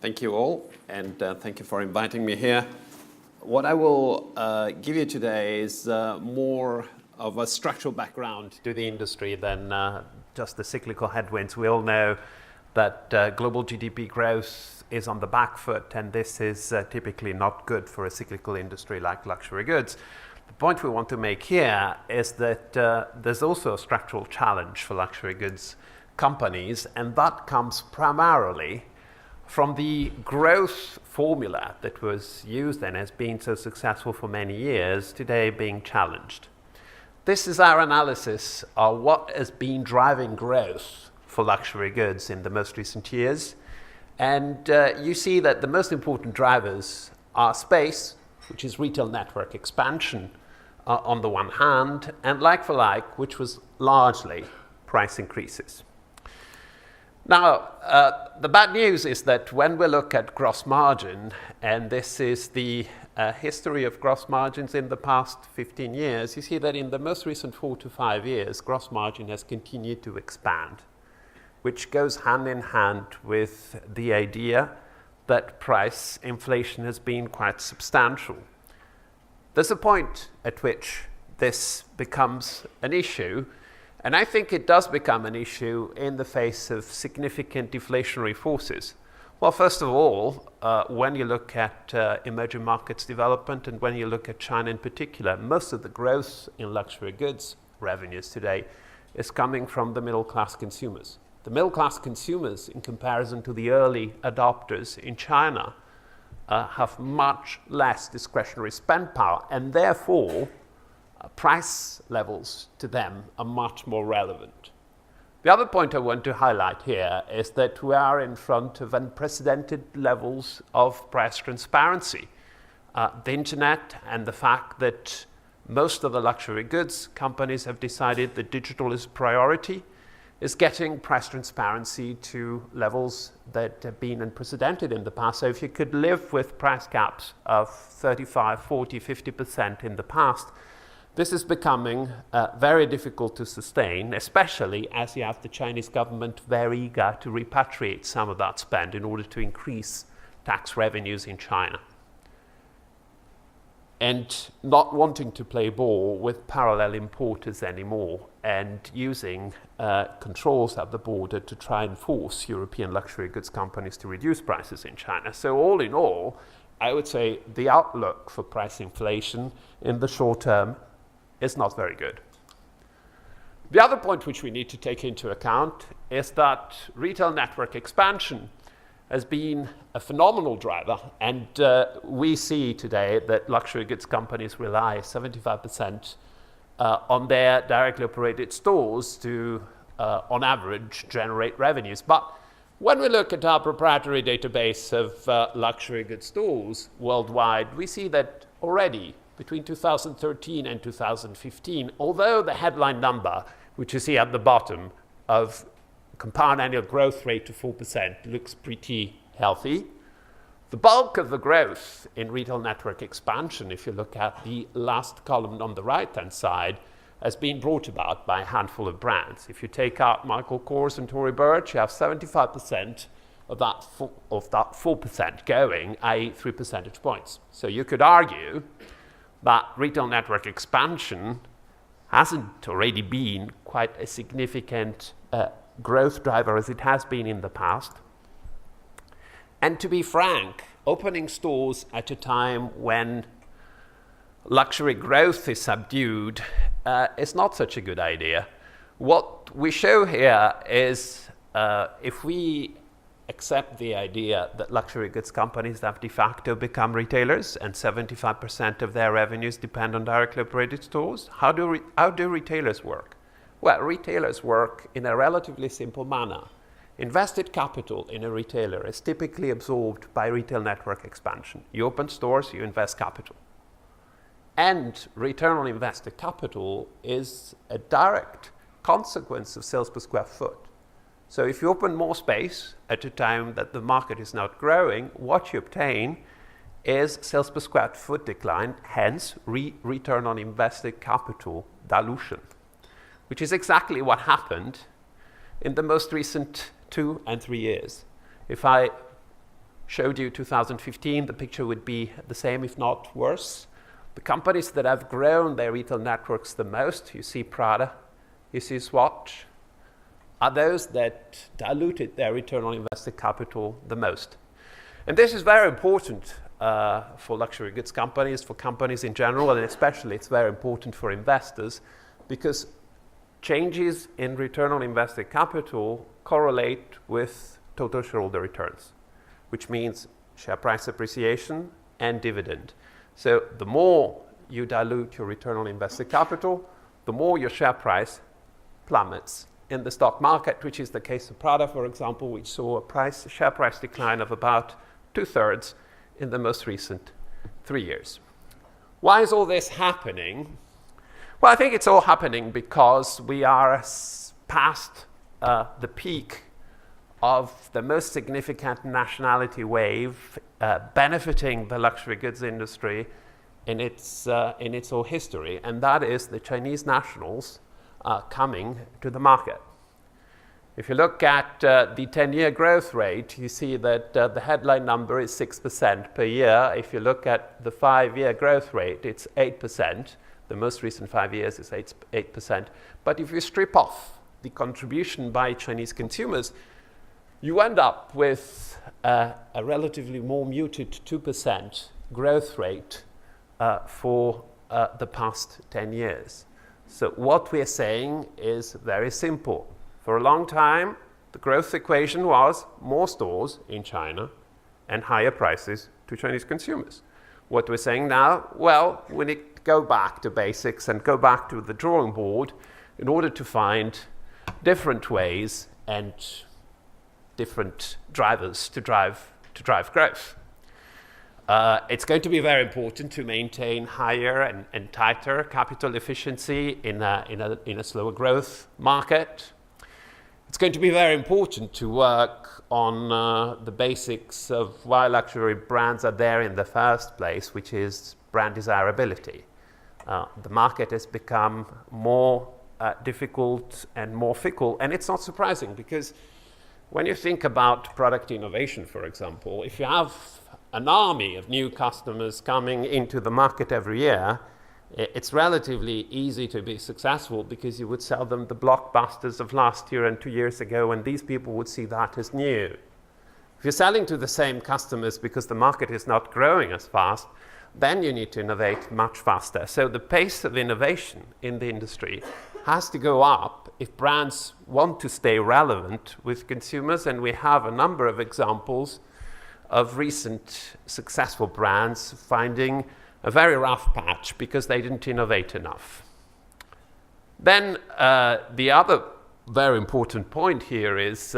Thank you all, and thank you for inviting me here. What I will give you today is more of a structural background to the industry than just the cyclical headwinds. We all know that global GDP growth is on the back foot, and this is typically not good for a cyclical industry like luxury goods. The point we want to make here is that there's also a structural challenge for luxury goods companies, and that comes primarily from the growth formula that was used and has been so successful for many years, today being challenged. This is our analysis of what has been driving growth for luxury goods in the most recent years. And you see that the most important drivers are space, which is retail network expansion on the one hand, and like-for-like, which was largely price increases. Now, the bad news is that when we look at gross margin, and this is the history of gross margins in the past 15 years, you see that in the most recent 4 to 5 years, gross margin has continued to expand, which goes hand in hand with the idea that price inflation has been quite substantial. There's a point at which this becomes an issue, and I think it does become an issue in the face of significant deflationary forces. Well, first of all, when you look at emerging markets development and when you look at China in particular, most of the growth in luxury goods revenues today is coming from the middle-class consumers. The middle-class consumers, in comparison to the early adopters in China, have much less discretionary spend power, and therefore price levels to them are much more relevant. The other point I want to highlight here is that we are in front of unprecedented levels of price transparency. The internet and the fact that most of the luxury goods companies have decided that digital is priority is getting price transparency to levels that have been unprecedented in the past. So if you could live with price caps of 35, 40, 50% in the past, this is becoming very difficult to sustain, especially as you have the Chinese government very eager to repatriate some of that spend in order to increase tax revenues in China, and not wanting to play ball with parallel importers anymore and using controls at the border to try and force European luxury goods companies to reduce prices in China. So all in all, I would say the outlook for price inflation in the short term is not very good. The other point which we need to take into account is that retail network expansion has been a phenomenal driver, and we see today that luxury goods companies rely 75% on their directly operated stores to, on average, generate revenues. But when we look at our proprietary database of luxury goods stores worldwide, we see that already between 2013 and 2015, although the headline number, which you see at the bottom of compound annual growth rate of 4%, looks pretty healthy, the bulk of the growth in retail network expansion, if you look at the last column on the right-hand side, has been brought about by a handful of brands. If you take out Michael Kors and Tory Burch, you have 75% of that 4% going, i.e. 3 percentage points. So you could argue that retail network expansion hasn't already been quite a significant growth driver as it has been in the past. And to be frank, opening stores at a time when luxury growth is subdued is not such a good idea. What we show here is if we accept the idea that luxury goods companies have de facto become retailers and 75% of their revenues depend on directly operated stores, how do retailers work? Well, retailers work in a relatively simple manner. Invested capital in a retailer is typically absorbed by retail network expansion. You open stores, you invest capital. And return on invested capital is a direct consequence of sales per square foot. So if you open more space at a time that the market is not growing, what you obtain is sales per square foot decline, hence return on invested capital dilution, which is exactly what happened in the most recent 2 and 3 years. If I showed you 2015, the picture would be the same, if not worse. The companies that have grown their retail networks the most, you see Prada, you see Swatch, are those that diluted their return on invested capital the most. And this is very important for luxury goods companies, for companies in general, and especially it's very important for investors because changes in return on invested capital correlate with total shareholder returns, which means share price appreciation and dividend. So the more you dilute your return on invested capital, the more your share price plummets in the stock market, which is the case of Prada, for example, which saw a share price decline of about 2/3 in the most recent 3 years. Why is all this happening? Well, I think it's all happening because we are past the peak of the most significant nationality wave benefiting the luxury goods industry in its whole history, and that is the Chinese nationals coming to the market. If you look at the 10-year growth rate, you see that the headline number is 6% per year. If you look at the 5-year growth rate, it's 8%. The most recent 5 years is 8%. But if you strip off the contribution by Chinese consumers, you end up with a relatively more muted 2% growth rate for the past 10 years. So what we're saying is very simple. For a long time, the growth equation was more stores in China and higher prices to Chinese consumers. What we're saying now, well, we need to go back to basics and go back to the drawing board in order to find different ways and different drivers to drive growth. It's going to be very important to maintain higher and tighter capital efficiency in a slower growth market. It's going to be very important to work on the basics of why luxury brands are there in the first place, which is brand desirability. The market has become more difficult and more fickle, and it's not surprising because when you think about product innovation, for example, if you have an army of new customers coming into the market every year, it's relatively easy to be successful because you would sell them the blockbusters of last year and 2 years ago, and these people would see that as new. If you're selling to the same customers because the market is not growing as fast, then you need to innovate much faster. So the pace of innovation in the industry has to go up if brands want to stay relevant with consumers, and we have a number of examples of recent successful brands finding a very rough patch because they didn't innovate enough. Then the other very important point here is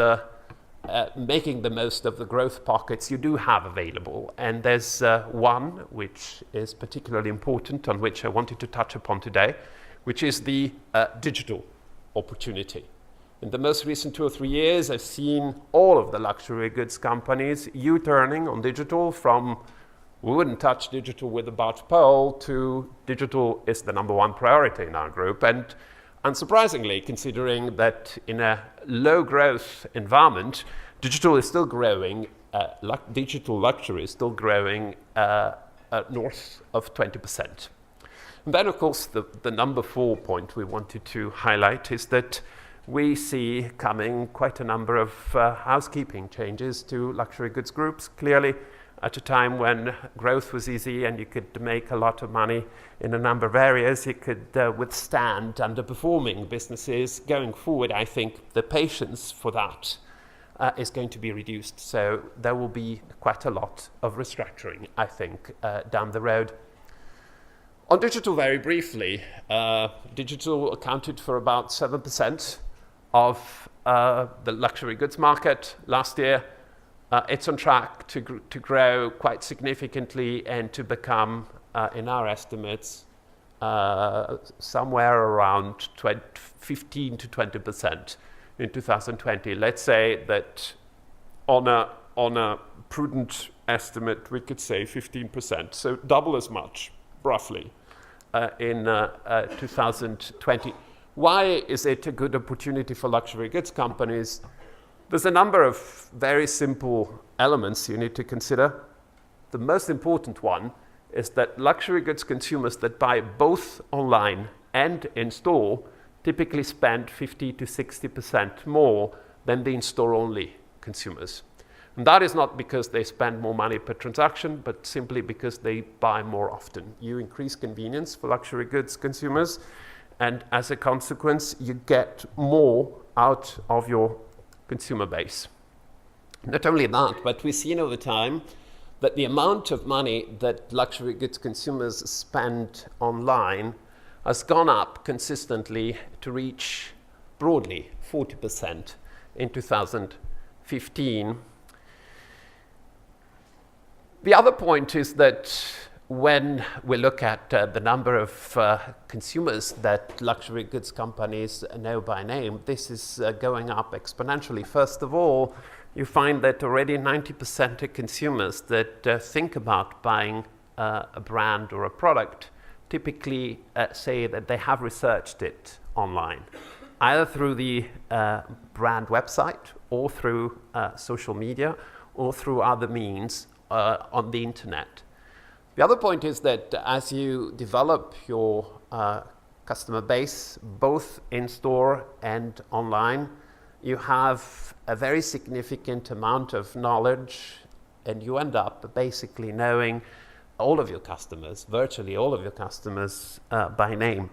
making the most of the growth pockets you do have available. And there's one which is particularly important, on which I wanted to touch upon today, which is the digital opportunity. In the most recent 2 or 3 years, I've seen all of the luxury goods companies U-turning on digital from we wouldn't touch digital with a barge pole to digital is the number one priority in our group. And unsurprisingly, considering that in a low growth environment, digital is still growing, digital luxury is still growing north of 20%. And then, of course, the number 4 point we wanted to highlight is that we see coming quite a number of housekeeping changes to luxury goods groups. Clearly, at a time when growth was easy and you could make a lot of money in a number of areas, you could withstand underperforming businesses. Going forward, I think the patience for that is going to be reduced. So there will be quite a lot of restructuring, I think, down the road. On digital, very briefly, digital accounted for about 7% of the luxury goods market last year. It's on track to grow quite significantly and to become, in our estimates, somewhere around 15 to 20% in 2020. Let's say that on a prudent estimate, we could say 15%, so double as much, roughly, in 2020. Why is it a good opportunity for luxury goods companies? There's a number of very simple elements you need to consider. The most important one is that luxury goods consumers that buy both online and in store typically spend 50 to 60% more than the in-store only consumers. And that is not because they spend more money per transaction, but simply because they buy more often. You increase convenience for luxury goods consumers, and as a consequence, you get more out of your consumer base. Not only that, but we've seen over time that the amount of money that luxury goods consumers spend online has gone up consistently to reach broadly 40% in 2015. The other point is that when we look at the number of consumers that luxury goods companies know by name, this is going up exponentially. First of all, you find that already 90% of consumers that think about buying a brand or a product typically say that they have researched it online, either through the brand website or through social media or through other means on the internet. The other point is that as you develop your customer base, both in store and online, you have a very significant amount of knowledge, and you end up basically knowing all of your customers, virtually all of your customers by name,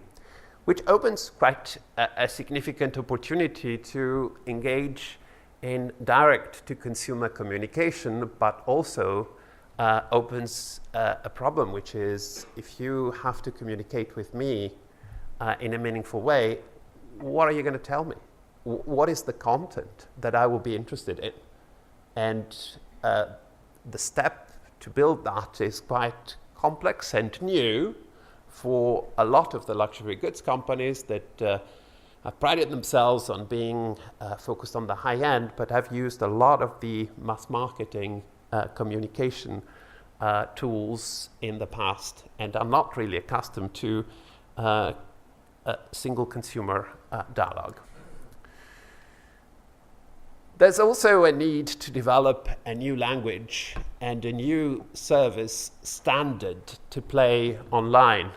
which opens quite a significant opportunity to engage in direct-to-consumer communication, but also opens a problem, which is if you have to communicate with me in a meaningful way, what are you going to tell me? What is the content that I will be interested in? And the step to build that is quite complex and new for a lot of the luxury goods companies that have prided themselves on being focused on the high end, but have used a lot of the mass marketing communication tools in the past and are not really accustomed to a single consumer dialogue. There's also a need to develop a new language and a new service standard to play online.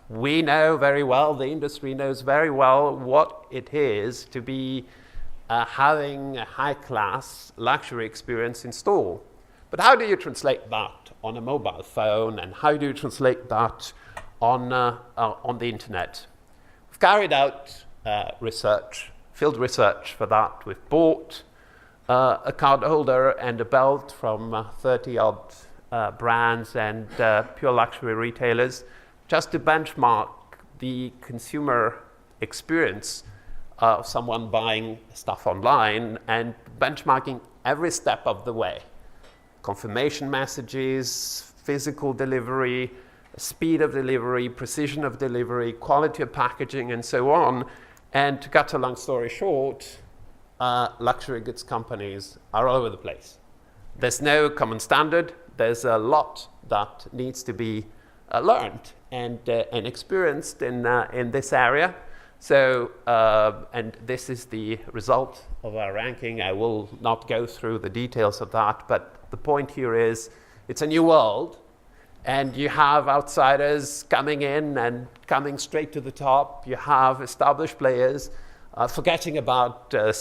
We know very well, the industry knows very well what it is to be having a high-class luxury experience in store. But how do you translate that on a mobile phone, and how do you translate that on the internet? We've carried out research, field research for that. We've bought a card holder and a belt from 30-odd brands and pure luxury retailers just to benchmark the consumer experience of someone buying stuff online and benchmarking every step of the way. Confirmation messages, physical delivery, speed of delivery, precision of delivery, quality of packaging, and so on. And to cut a long story short, luxury goods companies are all over the place. There's no common standard. There's a lot that needs to be learned and experienced in this area. So, and this is the result of our ranking. I will not go through the details of that, but the point here is it's a new world, and you have outsiders coming in and coming straight to the top. You have established players forgetting about a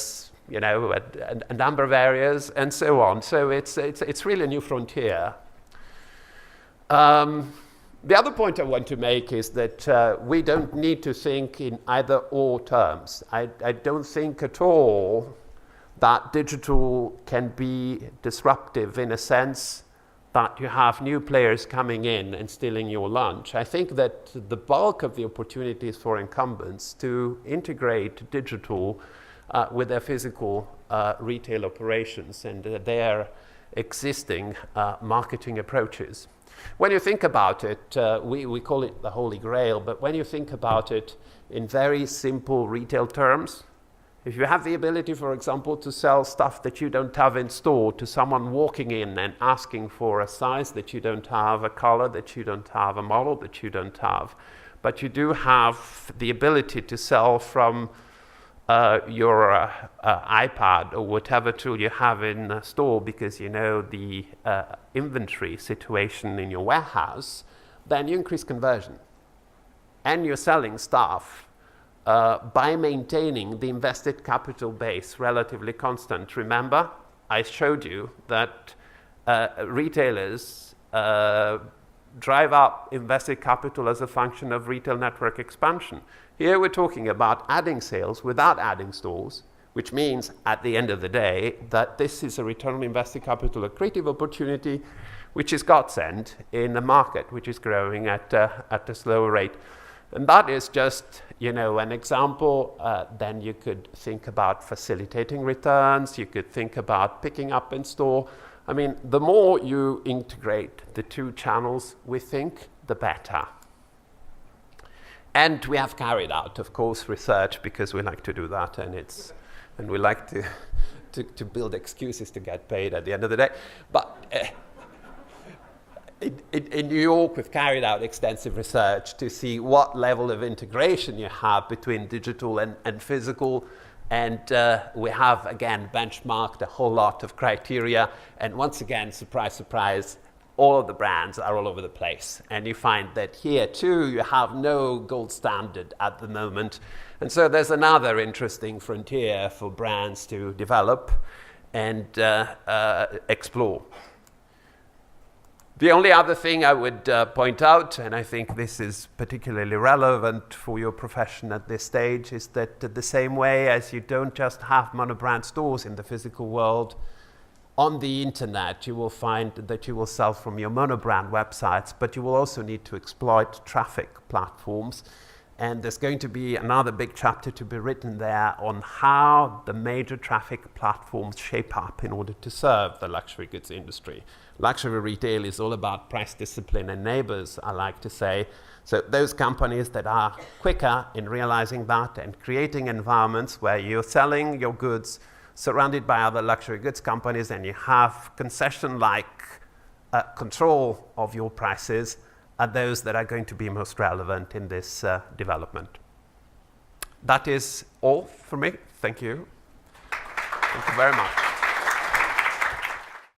number of areas and so on. So it's really a new frontier. The other point I want to make is that we don't need to think in either or terms. I don't think at all that digital can be disruptive in a sense that you have new players coming in and stealing your lunch. I think that the bulk of the opportunities for incumbents to integrate digital with their physical retail operations and their existing marketing approaches. When you think about it, we call it the Holy Grail, but when you think about it in very simple retail terms, if you have the ability, for example, to sell stuff that you don't have in store to someone walking in and asking for a size that you don't have, a color that you don't have, a model that you don't have, but you do have the ability to sell from your iPad or whatever tool you have in a store because you know the inventory situation in your warehouse, then you increase conversion. And you're selling stuff by maintaining the invested capital base relatively constant. Remember, I showed you that retailers drive up invested capital as a function of retail network expansion. Here we're talking about adding sales without adding stores, which means at the end of the day that this is a return on invested capital accretive opportunity, which is godsend in a market which is growing at a slower rate. And that is just, you know, an example. Then you could think about facilitating returns. You could think about picking up in store. I mean, the more you integrate the two channels, we think, the better. And we have carried out, of course, research because we like to do that, and we like to build excuses to get paid at the end of the day. But in New York, we've carried out extensive research to see what level of integration you have between digital and physical. And we have, again, benchmarked a whole lot of criteria. And once again, surprise, surprise, all of the brands are all over the place. And you find that here, too, you have no gold standard at the moment. And so there's another interesting frontier for brands to develop and explore. The only other thing I would point out, and I think this is particularly relevant for your profession at this stage, is that the same way as you don't just have monobrand stores in the physical world, on the internet you will find that you will sell from your monobrand websites, but you will also need to exploit traffic platforms. And there's going to be another big chapter to be written there on how the major traffic platforms shape up in order to serve the luxury goods industry. Luxury retail is all about price discipline and neighbors, I like to say. So those companies that are quicker in realizing that and creating environments where you're selling your goods surrounded by other luxury goods companies and you have concession-like control of your prices are those that are going to be most relevant in this development. That is all for me. Thank you. Thank you very much.